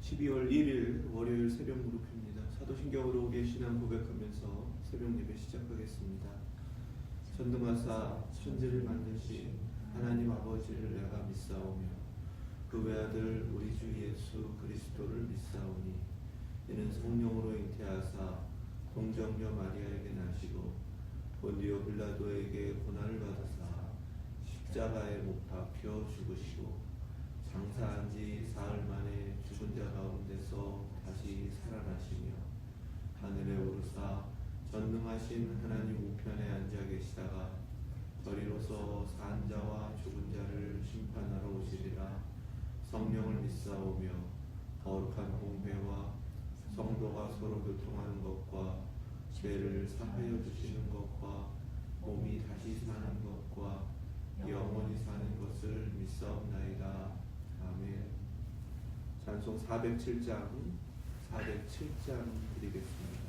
12월 1일 월요일 새벽 무릎입니다. 사도신경으로 계시는 고백하면서 새벽 예배 시작하겠습니다. 전능하사 천지를 만드신 하나님 아버지를 내가 믿사오며 그 외아들 우리 주 예수 그리스도를 믿사오니 이는 성령으로 잉태하사 동정녀 마리아에게 나시고 본디오 빌라도에게 고난을 받으사 십자가에 못 박혀 죽으시고 장사한 지 사흘 만에 죽은 자 가운데서 다시 살아나시며 하늘에 오르사 전능하신 하나님 우편에 앉아 계시다가 저리로서 산 자와 죽은 자를 심판하러 오시리라. 성령을 믿사오며 거룩한 공회와 성도가 서로 교통하는 것과 죄를 사하여 주시는 것과 몸이 다시 사는 것과 영원히 사는 것을 믿사옵나이다. 아멘. 찬송 407장 드리겠습니다.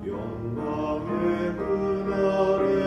영광의 그날에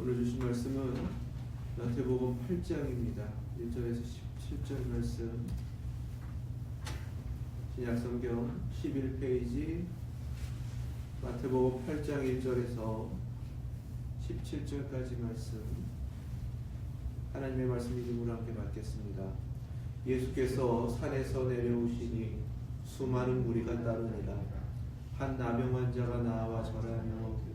오늘 주신 말씀은 마태복음 8장입니다. 1절에서 17절 말씀, 신약성경 11페이지 마태복음 8장 1절에서 17절까지 말씀, 하나님의 말씀 이름으로 함께 받겠습니다. 예수께서 산에서 내려오시니 수많은 무리가 따르니라. 한 나병 환자가 나와 절하며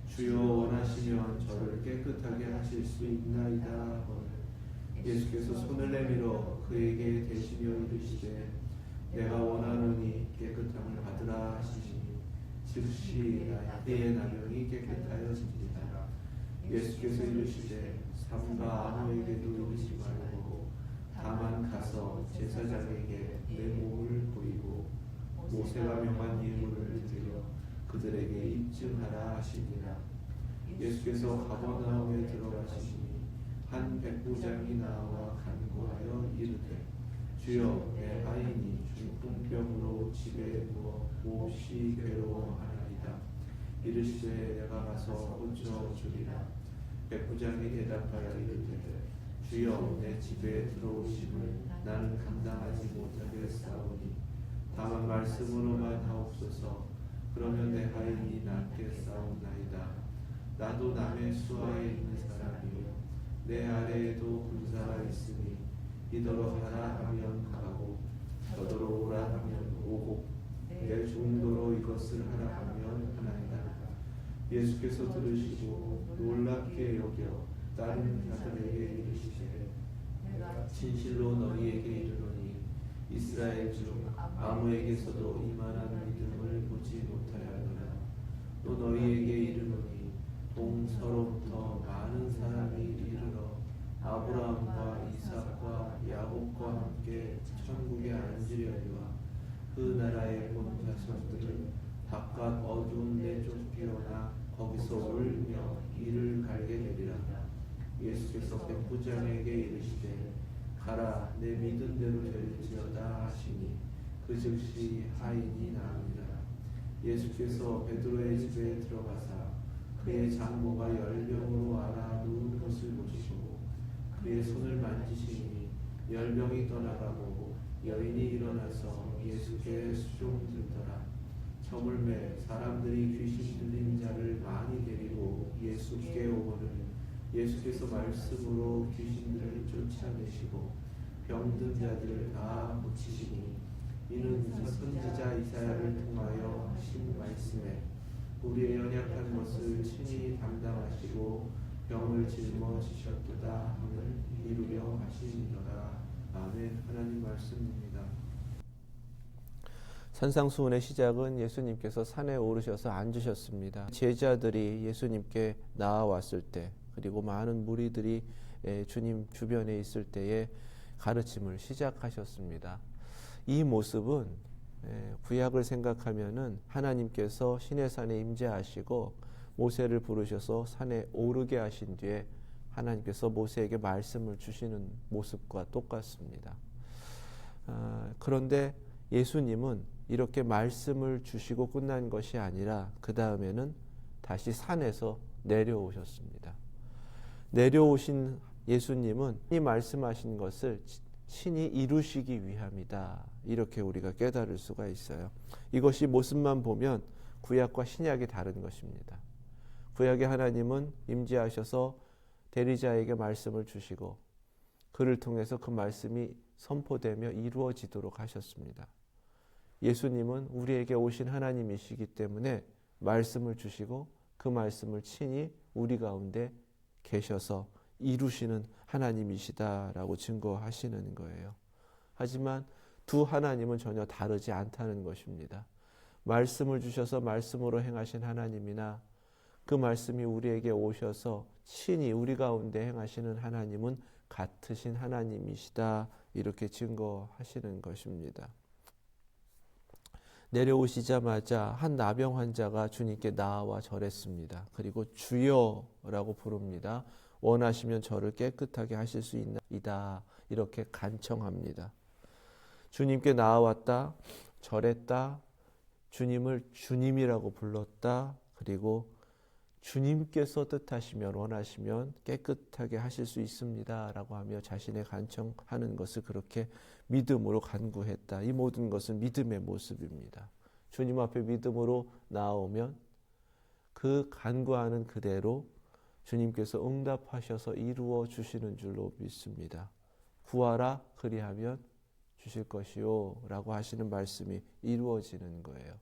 주여 원하시면 저를 깨끗하게 하실 수 있나이다. 예수께서 손을 내밀어 그에게 대시며 이르시되 내가 원하노니 깨끗함을 받으라 하시니 즉시 그의 나병이 깨끗하여지니라. 예수께서 이르시되 삼가 아무에게도 이르지 말고 다만 가서 제사장에게 내 몸을 보이고 모세가 명한 예물을 드려 그들에게 입증하라 하시니라. 예수께서 가버나움에 들어가시니 한 백부장이 나와 간구하여 이르되 주여 내 아이니 중풍병으로 집에 누워 몹시 괴로워하나이다. 이르시되 내가 가서 고쳐 주리라. 백부장이 대답하여 이르되 주여 내 집에 들어오심을 나는 감당하지 못하겠사오니 다만 말씀으로만 하옵소서. 그러면 내 아이니 낫게 싸우나이다. 나도 남의 수하에 있는 사람이요 내 아래에도 군사가 있으니 이더러 가라 하면 가고 저더러 오라 하면 오고 내 중도로 이것을 하라 하면 하나이다. 예수께서 들으시고 놀랍게 여겨 다른 자들에게 이르시되 진실로 너희에게 이르노니 이스라엘 중 아무에게서도 이만한 믿음을 보지 못하였노라. 또 너희에게 이르노니 동서로부터 많은 사람이 이르러 아브라함과 이삭과 야곱과 함께 천국에 앉으려니와 그 나라의 본 자손들은 바깥 어두운 데 쫓기어나 거기서 울며 이를 갈게 되리라. 예수께서 백부장에게 이르시되 가라 내 믿은 대로 될지어다 하시니 그 즉시 하인이 나으니라. 예수께서 베드로의 집에 들어가사 그의 장모가 열병으로 앓아 누운 것을 보시고 그의 손을 만지시니 열병이 떠나가고 여인이 일어나서 예수께 수종들더라. 저물매 사람들이 귀신 들린 자를 많이 데리고 예수께 오거늘 예수께서 말씀으로 귀신들을 쫓아내시고 병든 자들을 다 고치시니 이는 선지자 이사야를 통하여 하신 말씀에 우리의 연약한 것을 친히 담당하시고 병을 짊어지셨도다 함을 이루려 하시니라. 아멘. 하나님 말씀입니다. 산상수훈의 시작은 예수님께서 산에 오르셔서 앉으셨습니다. 제자들이 예수님께 나아왔을 때 그리고 많은 무리들이 주님 주변에 있을 때에 가르침을 시작하셨습니다. 이 모습은 구약을 생각하면은 하나님께서 시내산에 임재하시고 모세를 부르셔서 산에 오르게 하신 뒤에 하나님께서 모세에게 말씀을 주시는 모습과 똑같습니다. 그런데 예수님은 이렇게 말씀을 주시고 끝난 것이 아니라 그 다음에는 다시 산에서 내려오셨습니다. 내려오신 예수님은 이 말씀하신 것을 친히 이루시기 위함이다. 이렇게 우리가 깨달을 수가 있어요. 이것이 모습만 보면 구약과 신약이 다른 것입니다. 구약의 하나님은 임재하셔서 대리자에게 말씀을 주시고 그를 통해서 그 말씀이 선포되며 이루어지도록 하셨습니다. 예수님은 우리에게 오신 하나님이시기 때문에 말씀을 주시고 그 말씀을 친히 우리 가운데 계셔서 이루시는 하나님이시다라고 증거하시는 거예요. 하지만 두 하나님은 전혀 다르지 않다는 것입니다. 말씀을 주셔서 말씀으로 행하신 하나님이나 그 말씀이 우리에게 오셔서 친히 우리 가운데 행하시는 하나님은 같으신 하나님이시다. 이렇게 증거하시는 것입니다. 내려오시자마자 한 나병 환자가 주님께 나와 절했습니다. 그리고 주여라고 부릅니다. 원하시면 저를 깨끗하게 하실 수 있나이다. 이렇게 간청합니다. 주님께 나아왔다, 절했다, 주님을 주님이라고 불렀다, 그리고 주님께서 뜻하시면 원하시면 깨끗하게 하실 수 있습니다 라고 하며 자신의 간청하는 것을 그렇게 믿음으로 간구했다. 이 모든 것은 믿음의 모습입니다. 주님 앞에 믿음으로 나오면 그 간구하는 그대로 주님께서 응답하셔서 이루어 주시는 줄로 믿습니다. 구하라 그리하면 주실 것이요 라고 하시는 말씀이 이루어지는 거예요.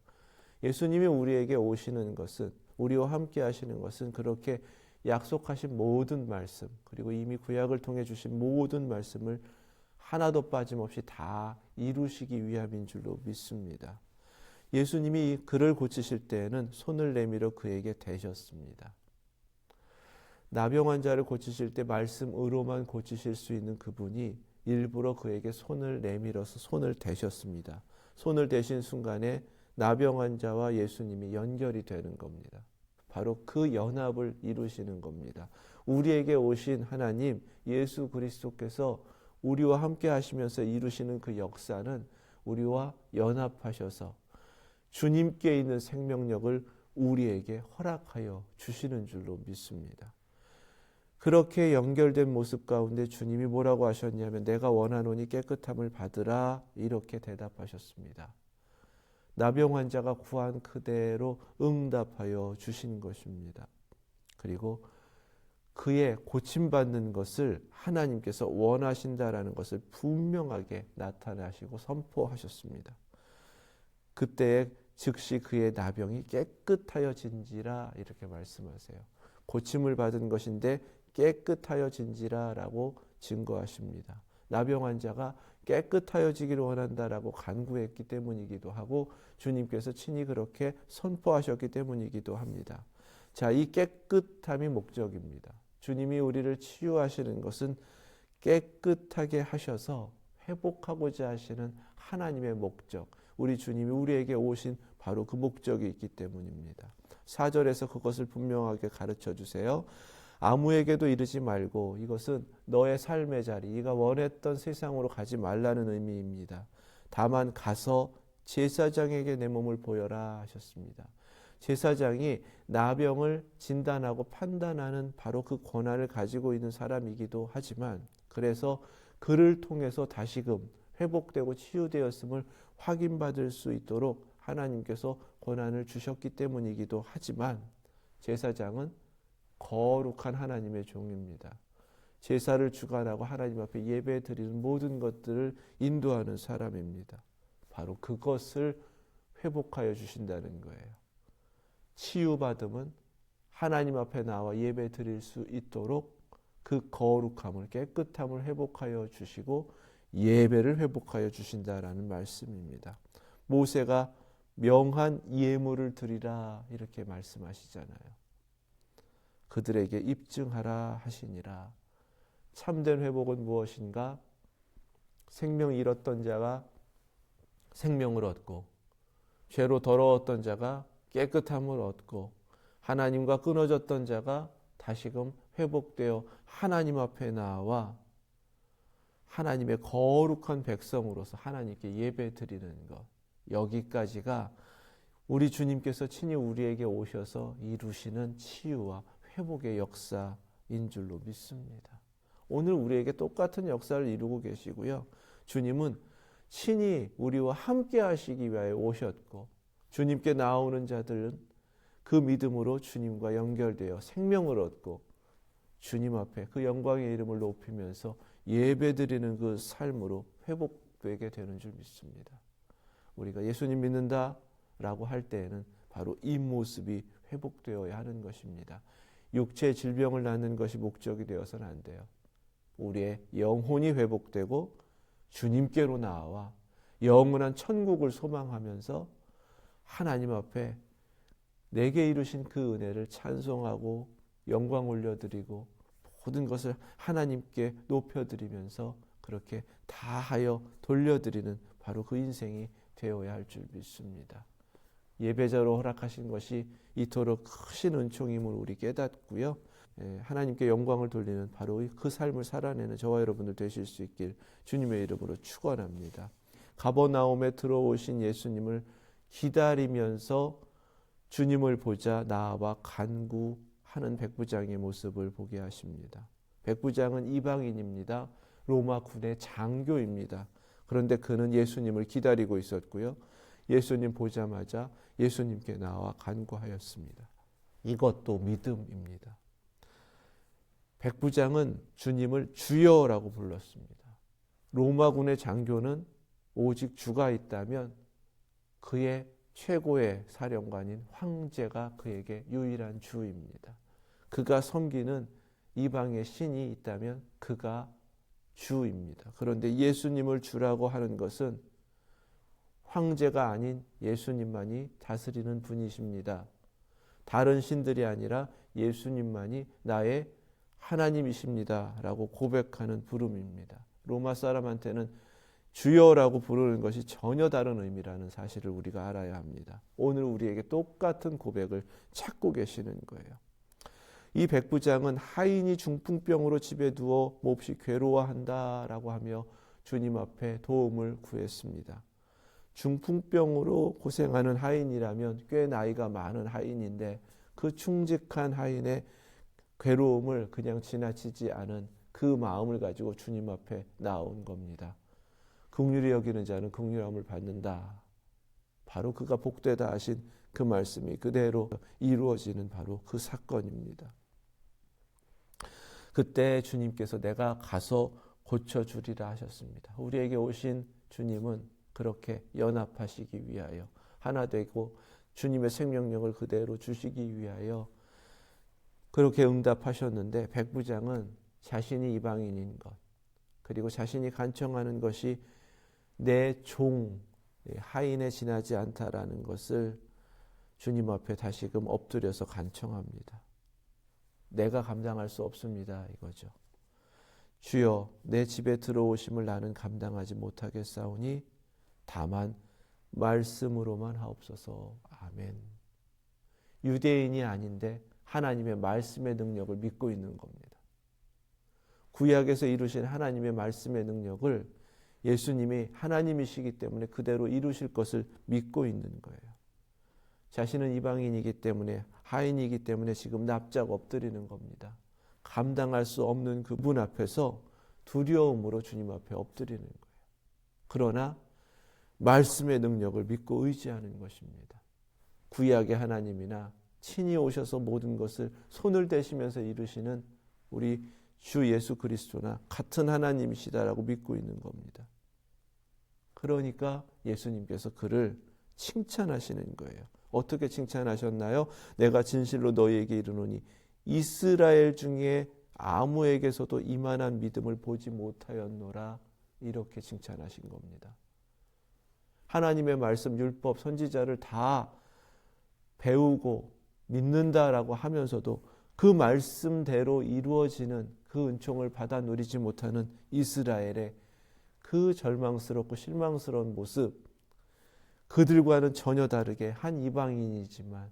예수님이 우리에게 오시는 것은, 우리와 함께 하시는 것은 그렇게 약속하신 모든 말씀, 그리고 이미 구약을 통해 주신 모든 말씀을 하나도 빠짐없이 다 이루시기 위함인 줄로 믿습니다. 예수님이 그를 고치실 때에는 손을 내밀어 그에게 대셨습니다. 나병 환자를 고치실 때 말씀으로만 고치실 수 있는 그분이 일부러 그에게 손을 내밀어서 손을 대셨습니다. 손을 대신 순간에 나병 환자와 예수님이 연결이 되는 겁니다. 바로 그 연합을 이루시는 겁니다. 우리에게 오신 하나님 예수 그리스도께서 우리와 함께 하시면서 이루시는 그 역사는 우리와 연합하셔서 주님께 있는 생명력을 우리에게 허락하여 주시는 줄로 믿습니다. 그렇게 연결된 모습 가운데 주님이 뭐라고 하셨냐면 내가 원하노니 깨끗함을 받으라 이렇게 대답하셨습니다. 나병 환자가 구한 그대로 응답하여 주신 것입니다. 그리고 그의 고침받는 것을 하나님께서 원하신다라는 것을 분명하게 나타나시고 선포하셨습니다. 그때에 즉시 그의 나병이 깨끗하여진지라 이렇게 말씀하세요. 고침을 받은 것인데 깨끗하여진지라라고 증거하십니다. 나병 환자가 깨끗하여지기를 원한다라고 간구했기 때문이기도 하고 주님께서 친히 그렇게 선포하셨기 때문이기도 합니다. 자, 이 깨끗함이 목적입니다. 주님이 우리를 치유하시는 것은 깨끗하게 하셔서 회복하고자 하시는 하나님의 목적, 우리 주님이 우리에게 오신 바로 그 목적이 있기 때문입니다. 4절에서 그것을 분명하게 가르쳐 주세요. 아무에게도 이르지 말고 이것은 너의 삶의 자리, 네가 원했던 세상으로 가지 말라는 의미입니다. 다만 가서 제사장에게 내 몸을 보여라 하셨습니다. 제사장이 나병을 진단하고 판단하는 바로 그 권한을 가지고 있는 사람이기도 하지만 그래서 그를 통해서 다시금 회복되고 치유되었음을 확인받을 수 있도록 하나님께서 권한을 주셨기 때문이기도 하지만 제사장은 거룩한 하나님의 종입니다. 제사를 주관하고 하나님 앞에 예배 드리는 모든 것들을 인도하는 사람입니다. 바로 그것을 회복하여 주신다는 거예요. 치유받음은 하나님 앞에 나와 예배 드릴 수 있도록 그 거룩함을, 깨끗함을 회복하여 주시고 예배를 회복하여 주신다라는 말씀입니다. 모세가 명한 예물을 드리라 이렇게 말씀하시잖아요. 그들에게 입증하라 하시니라. 참된 회복은 무엇인가? 생명 잃었던 자가 생명을 얻고 죄로 더러웠던 자가 깨끗함을 얻고 하나님과 끊어졌던 자가 다시금 회복되어 하나님 앞에 나와 하나님의 거룩한 백성으로서 하나님께 예배 드리는 것, 여기까지가 우리 주님께서 친히 우리에게 오셔서 이루시는 치유와 회복의 역사인 줄로 믿습니다. 오늘 우리에게 똑같은 역사를 이루고 계시고요. 주님은 친히 우리와 함께 하시기 위하여 오셨고 주님께 나오는 자들은 그 믿음으로 주님과 연결되어 생명을 얻고 주님 앞에 그 영광의 이름을 높이면서 예배드리는 그 삶으로 회복되게 되는 줄 믿습니다. 우리가 예수님 믿는다라고 할 때에는 바로 이 모습이 회복되어야 하는 것입니다. 육체의 질병을 낫는 것이 목적이 되어서는 안 돼요. 우리의 영혼이 회복되고 주님께로 나와 영원한 천국을 소망하면서 하나님 앞에 내게 이루신 그 은혜를 찬송하고 영광 올려드리고 모든 것을 하나님께 높여드리면서 그렇게 다하여 돌려드리는 바로 그 인생이 되어야 할 줄 믿습니다. 예배자로 허락하신 것이 이토록 크신 은총임을 우리 깨닫고요. 하나님께 영광을 돌리는 바로 그 삶을 살아내는 저와 여러분들 되실 수 있길 주님의 이름으로 축원합니다. 가버나움에 들어오신 예수님을 기다리면서 주님을 보자 나와 간구 하는 백부장의 모습을 보게 하십니다. 백부장은 이방인입니다. 로마 군의 장교입니다. 그런데 그는 예수님을 기다리고 있었고요. 예수님 보자마자 예수님께 나와 간구하였습니다. 이것도 믿음입니다. 백부장은 주님을 주여라고 불렀습니다. 로마군의 장교는 오직 주가 있다면 그의 최고의 사령관인 황제가 그에게 유일한 주입니다. 그가 섬기는 이방의 신이 있다면 그가 주입니다. 그런데 예수님을 주라고 하는 것은 황제가 아닌 예수님만이 다스리는 분이십니다. 다른 신들이 아니라 예수님만이 나의 하나님이십니다 라고 고백하는 부름입니다. 로마 사람한테는 주여라고 부르는 것이 전혀 다른 의미라는 사실을 우리가 알아야 합니다. 오늘 우리에게 똑같은 고백을 찾고 계시는 거예요. 이 백부장은 하인이 중풍병으로 집에 누워 몹시 괴로워한다라고 하며 주님 앞에 도움을 구했습니다. 중풍병으로 고생하는 하인이라면 꽤 나이가 많은 하인인데 그 충직한 하인의 괴로움을 그냥 지나치지 않은 그 마음을 가지고 주님 앞에 나온 겁니다. 긍휼히 여기는 자는 긍휼함을 받는다. 바로 그가 복되다 하신 그 말씀이 그대로 이루어지는 바로 그 사건입니다. 그때 주님께서 내가 가서 고쳐주리라 하셨습니다. 우리에게 오신 주님은 그렇게 연합하시기 위하여 하나 되고 주님의 생명력을 그대로 주시기 위하여 그렇게 응답하셨는데 백부장은 자신이 이방인인 것 그리고 자신이 간청하는 것이 내 종 하인에 지나지 않다라는 것을 주님 앞에 다시금 엎드려서 간청합니다. 내가 감당할 수 없습니다 이거죠. 주여 내 집에 들어오심을 나는 감당하지 못하겠사오니 다만 말씀으로만 하옵소서. 아멘. 유대인이 아닌데 하나님의 말씀의 능력을 믿고 있는 겁니다. 구약에서 이루신 하나님의 말씀의 능력을 예수님이 하나님이시기 때문에 그대로 이루실 것을 믿고 있는 거예요. 자신은 이방인이기 때문에 하인이기 때문에 지금 납작 엎드리는 겁니다. 감당할 수 없는 그분 앞에서 두려움으로 주님 앞에 엎드리는 거예요. 그러나 말씀의 능력을 믿고 의지하는 것입니다. 구약의 하나님이나 친히 오셔서 모든 것을 손을 대시면서 이루시는 우리 주 예수 그리스도나 같은 하나님이시다라고 믿고 있는 겁니다. 그러니까 예수님께서 그를 칭찬하시는 거예요. 어떻게 칭찬하셨나요? 내가 진실로 너희에게 이르노니 이스라엘 중에 아무에게서도 이만한 믿음을 보지 못하였노라. 이렇게 칭찬하신 겁니다. 하나님의 말씀, 율법, 선지자를 다 배우고 믿는다라고 하면서도 그 말씀대로 이루어지는 그 은총을 받아 누리지 못하는 이스라엘의 그 절망스럽고 실망스러운 모습, 그들과는 전혀 다르게 한 이방인이지만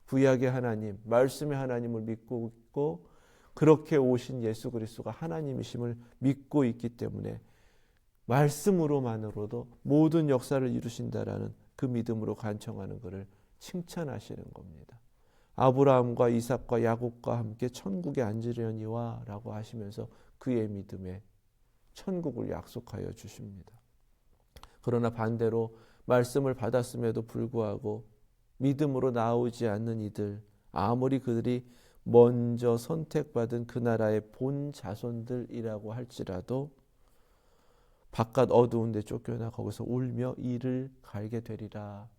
구약의 하나님, 말씀의 하나님을 믿고 있고 그렇게 오신 예수 그리스도가 하나님이심을 믿고 있기 때문에 말씀으로만으로도 모든 역사를 이루신다라는 그 믿음으로 간청하는 것을 칭찬하시는 겁니다. 아브라함과 이삭과 야곱과 함께 천국에 앉으려니와 라고 하시면서 그의 믿음에 천국을 약속하여 주십니다. 그러나 반대로 말씀을 받았음에도 불구하고 믿음으로 나오지 않는 이들, 아무리 그들이 먼저 선택받은 그 나라의 본 자손들이라고 할지라도 바깥 어두운 데 쫓겨나 거기서 울며 이를 갈게 되리라.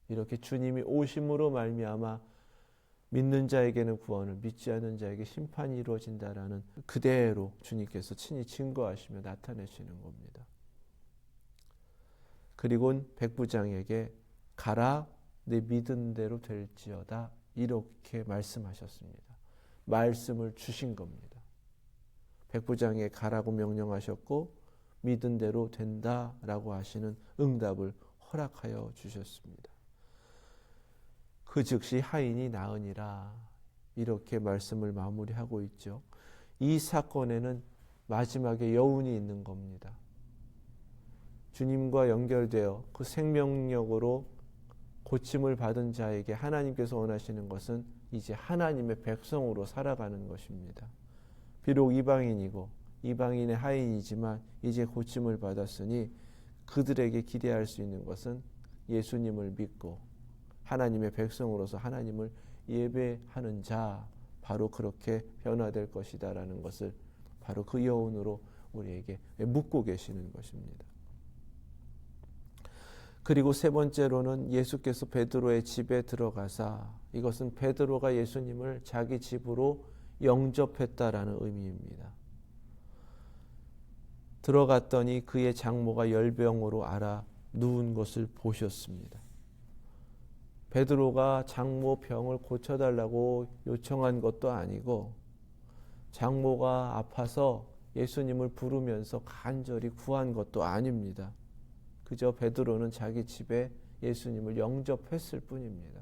이렇게 주님이 오심으로 말미암아 믿는 자에게는 구원을, 믿지 않는 자에게 심판이 이루어진다라는 그대로 주님께서 친히 증거하시며 나타내시는 겁니다. 그리고 백부장에게 가라 내 믿은 대로 될지어다 이렇게 말씀하셨습니다. 말씀을 주신 겁니다. 백부장에게 가라고 명령하셨고 믿은 대로 된다라고 하시는 응답을 허락하여 주셨습니다. 그 즉시 하인이 나으니라 이렇게 말씀을 마무리하고 있죠. 이 사건에는 마지막에 여운이 있는 겁니다. 주님과 연결되어 그 생명력으로 고침을 받은 자에게 하나님께서 원하시는 것은 이제 하나님의 백성으로 살아가는 것입니다. 비록 이방인이고 이방인의 하인이지만 이제 고침을 받았으니 그들에게 기대할 수 있는 것은 예수님을 믿고 하나님의 백성으로서 하나님을 예배하는 자, 바로 그렇게 변화될 것이다라는 것을 바로 그 여운으로 우리에게 묻고 계시는 것입니다. 그리고 세 번째로는 예수께서 베드로의 집에 들어가사, 이것은 베드로가 예수님을 자기 집으로 영접했다라는 의미입니다. 들어갔더니 그의 장모가 열병으로 앓아 누운 것을 보셨습니다. 베드로가 장모 병을 고쳐달라고 요청한 것도 아니고 장모가 아파서 예수님을 부르면서 간절히 구한 것도 아닙니다. 그저 베드로는 자기 집에 예수님을 영접했을 뿐입니다.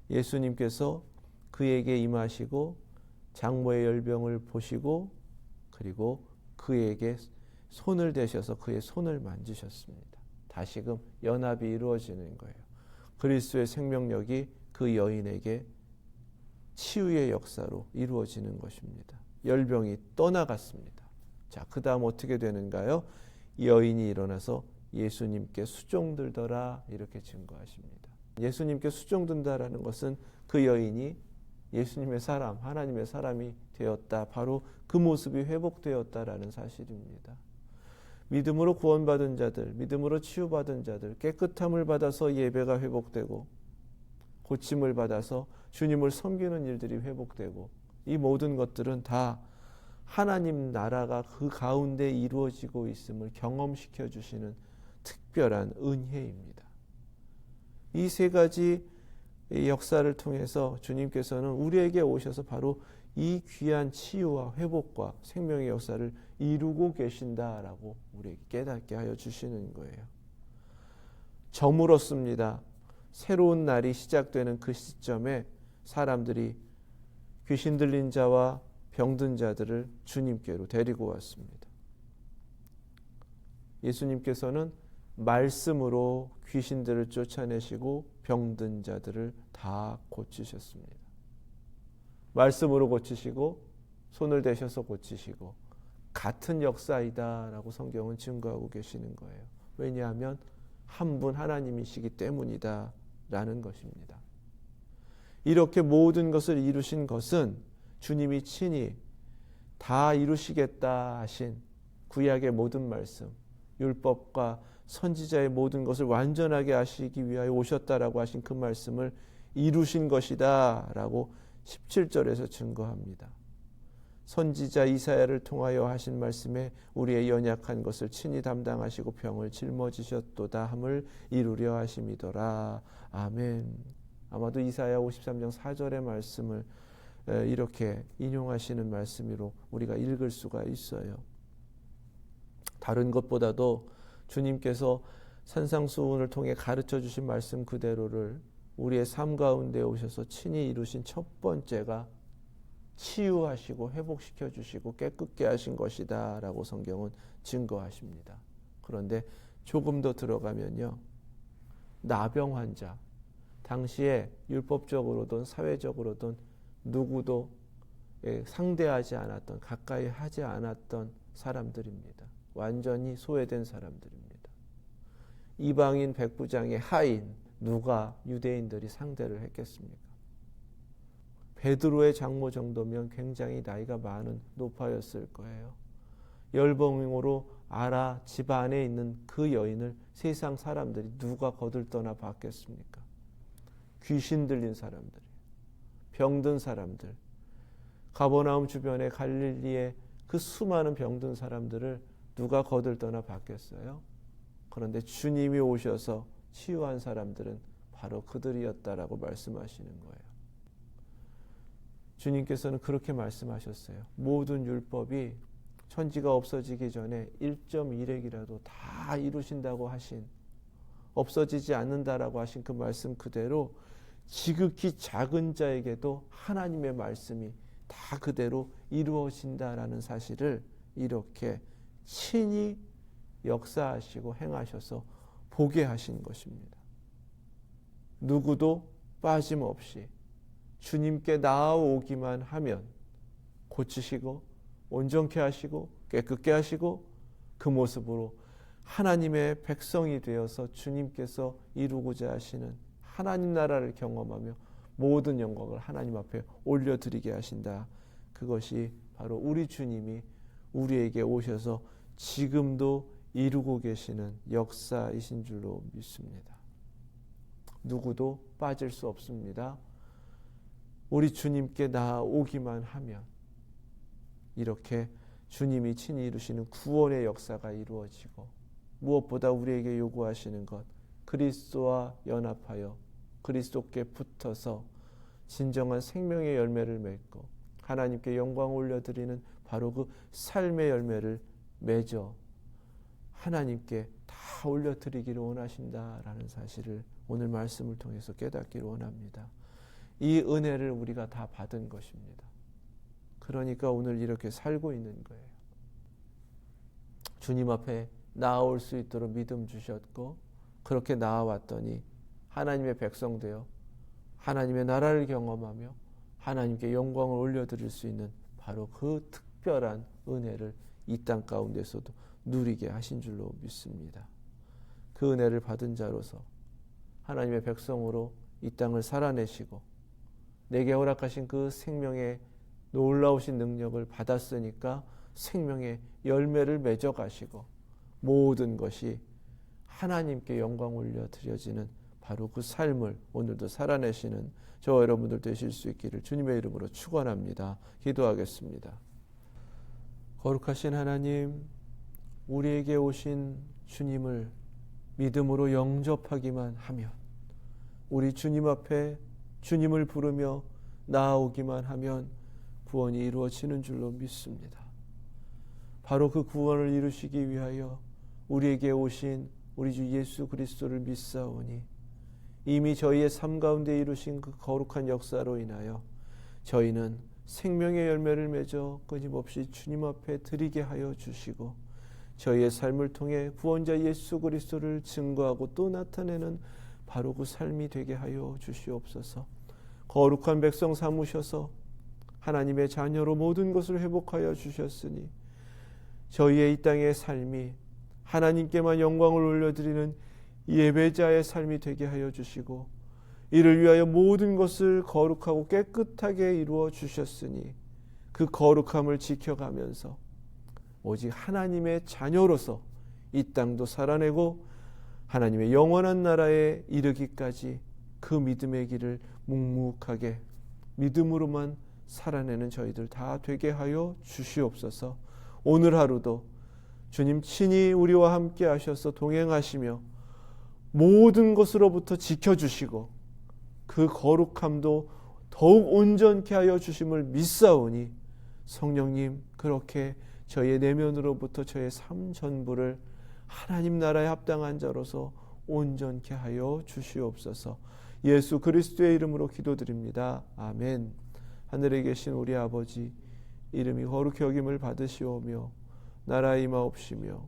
예수님께서 그에게 임하시고 장모의 열병을 보시고 그리고 그에게 손을 대셔서 그의 손을 만지셨습니다. 다시금 연합이 이루어지는 거예요. 그리스도의 생명력이 그 여인에게 치유의 역사로 이루어지는 것입니다. 열병이 떠나갔습니다. 자, 그 다음 어떻게 되는가요? 여인이 일어나서 예수님께 수종들더라 이렇게 증거하십니다. 예수님께 수종든다라는 것은 그 여인이 예수님의 사람, 하나님의 사람이 되었다. 바로 그 모습이 회복되었다라는 사실입니다. 믿음으로 구원받은 자들, 믿음으로 치유받은 자들, 깨끗함을 받아서 예배가 회복되고 고침을 받아서 주님을 섬기는 일들이 회복되고 이 모든 것들은 다 하나님 나라가 그 가운데 이루어지고 있음을 경험시켜 주시는 특별한 은혜입니다. 이 세 가지 역사를 통해서 주님께서는 우리에게 오셔서 바로 이 귀한 치유와 회복과 생명의 역사를 이루고 계신다라고 우리에게 깨닫게 하여 주시는 거예요. 저물었습니다. 새로운 날이 시작되는 그 시점에 사람들이 귀신 들린 자와 병든 자들을 주님께로 데리고 왔습니다. 예수님께서는 말씀으로 귀신들을 쫓아내시고 병든 자들을 다 고치셨습니다. 말씀으로 고치시고 손을 대셔서 고치시고 같은 역사이다라고 성경은 증거하고 계시는 거예요. 왜냐하면 한 분 하나님이시기 때문이다라는 것입니다. 이렇게 모든 것을 이루신 것은 주님이 친히 다 이루시겠다 하신 구약의 모든 말씀, 율법과 선지자의 모든 것을 완전하게 하시기 위하여 오셨다라고 하신 그 말씀을 이루신 것이다 라고 17절에서 증거합니다. 선지자 이사야를 통하여 하신 말씀에 우리의 연약한 것을 친히 담당하시고 병을 짊어지셨도다 함을 이루려 하심이더라. 아멘. 아마도 이사야 53장 4절의 말씀을 이렇게 인용하시는 말씀으로 우리가 읽을 수가 있어요. 다른 것보다도 주님께서 산상수훈을 통해 가르쳐 주신 말씀 그대로를 우리의 삶 가운데 오셔서 친히 이루신 첫 번째가 치유하시고 회복시켜 주시고 깨끗게 하신 것이다 라고 성경은 증거하십니다. 그런데 조금 더 들어가면요, 나병 환자, 당시에 율법적으로든 사회적으로든 누구도 상대하지 않았던, 가까이 하지 않았던 사람들입니다. 완전히 소외된 사람들입니다. 이방인 백부장의 하인, 누가 유대인들이 상대를 했겠습니까? 베드로의 장모 정도면 굉장히 나이가 많은 노파였을 거예요. 열병으로 앓아 집 안에 있는 그 여인을 세상 사람들이 누가 거들떠나 봤겠습니까? 귀신 들린 사람들, 병든 사람들, 가버나움 주변의 갈릴리의 그 수많은 병든 사람들을 누가 거들떠나 봤겠어요? 그런데 주님이 오셔서 치유한 사람들은 바로 그들이었다라고 말씀하시는 거예요. 주님께서는 그렇게 말씀하셨어요. 모든 율법이 천지가 없어지기 전에 1.1획이라도 다 이루신다고 하신, 없어지지 않는다라고 하신 그 말씀 그대로 지극히 작은 자에게도 하나님의 말씀이 다 그대로 이루어진다라는 사실을 이렇게 친히 역사하시고 행하셔서 보게 하신 것입니다. 누구도 빠짐없이 주님께 나아오기만 하면 고치시고 온전케 하시고 깨끗게 하시고 그 모습으로 하나님의 백성이 되어서 주님께서 이루고자 하시는 하나님 나라를 경험하며 모든 영광을 하나님 앞에 올려드리게 하신다. 그것이 바로 우리 주님이 우리에게 오셔서 지금도 이루고 계시는 역사이신 줄로 믿습니다. 누구도 빠질 수 없습니다. 우리 주님께 나아오기만 하면 이렇게 주님이 친히 이루시는 구원의 역사가 이루어지고, 무엇보다 우리에게 요구하시는 것, 그리스도와 연합하여 그리스도께 붙어서 진정한 생명의 열매를 맺고 하나님께 영광을 올려드리는 바로 그 삶의 열매를 맺어 하나님께 다 올려드리기를 원하신다라는 사실을 오늘 말씀을 통해서 깨닫기를 원합니다. 이 은혜를 우리가 다 받은 것입니다. 그러니까 오늘 이렇게 살고 있는 거예요. 주님 앞에 나아올 수 있도록 믿음 주셨고, 그렇게 나아왔더니 하나님의 백성 되어 하나님의 나라를 경험하며 하나님께 영광을 올려드릴 수 있는 바로 그 특별한 은혜를 이 땅 가운데서도 누리게 하신 줄로 믿습니다. 그 은혜를 받은 자로서 하나님의 백성으로 이 땅을 살아내시고 내게 허락하신 그 생명의 놀라우신 능력을 받았으니까 생명의 열매를 맺어가시고 모든 것이 하나님께 영광 올려드려지는 바로 그 삶을 오늘도 살아내시는 저와 여러분들 되실 수 있기를 주님의 이름으로 축원합니다. 기도하겠습니다. 거룩하신 하나님, 우리에게 오신 주님을 믿음으로 영접하기만 하면, 우리 주님 앞에 주님을 부르며 나아오기만 하면 구원이 이루어지는 줄로 믿습니다. 바로 그 구원을 이루시기 위하여 우리에게 오신 우리 주 예수 그리스도를 믿사오니 이미 저희의 삶 가운데 이루신 그 거룩한 역사로 인하여 저희는 생명의 열매를 맺어 끊임없이 주님 앞에 드리게 하여 주시고, 저희의 삶을 통해 구원자 예수 그리스도를 증거하고 또 나타내는 바로 그 삶이 되게 하여 주시옵소서. 거룩한 백성 삼으셔서 하나님의 자녀로 모든 것을 회복하여 주셨으니 저희의 이 땅의 삶이 하나님께만 영광을 올려드리는 예배자의 삶이 되게 하여 주시고, 이를 위하여 모든 것을 거룩하고 깨끗하게 이루어 주셨으니 그 거룩함을 지켜가면서 오직 하나님의 자녀로서 이 땅도 살아내고 하나님의 영원한 나라에 이르기까지 그 믿음의 길을 묵묵하게 믿음으로만 살아내는 저희들 다 되게 하여 주시옵소서. 오늘 하루도 주님 친히 우리와 함께 하셔서 동행하시며 모든 것으로부터 지켜주시고 그 거룩함도 더욱 온전케 하여 주심을 믿사오니 성령님, 그렇게 저희의 내면으로부터 저의 삶 전부를 하나님 나라에 합당한 자로서 온전케 하여 주시옵소서. 예수 그리스도의 이름으로 기도드립니다. 아멘. 하늘에 계신 우리 아버지, 이름이 거룩히 여김을 받으시오며 나라 임하옵시며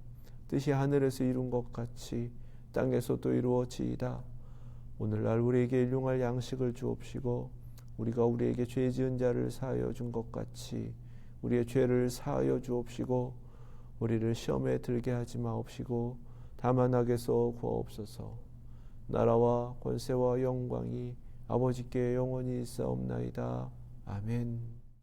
뜻이 하늘에서 이룬 것 같이 땅에서도 이루어지이다. 오늘날 우리에게 일용할 양식을 주옵시고 우리가 우리에게 죄 지은 자를 사하여 준 것 같이 우리의 죄를 사하여 주옵시고 우리를 시험에 들게 하지 마옵시고 다만 악에서 구하옵소서. 나라와 권세와 영광이 아버지께 영원히 있사옵나이다. 아멘.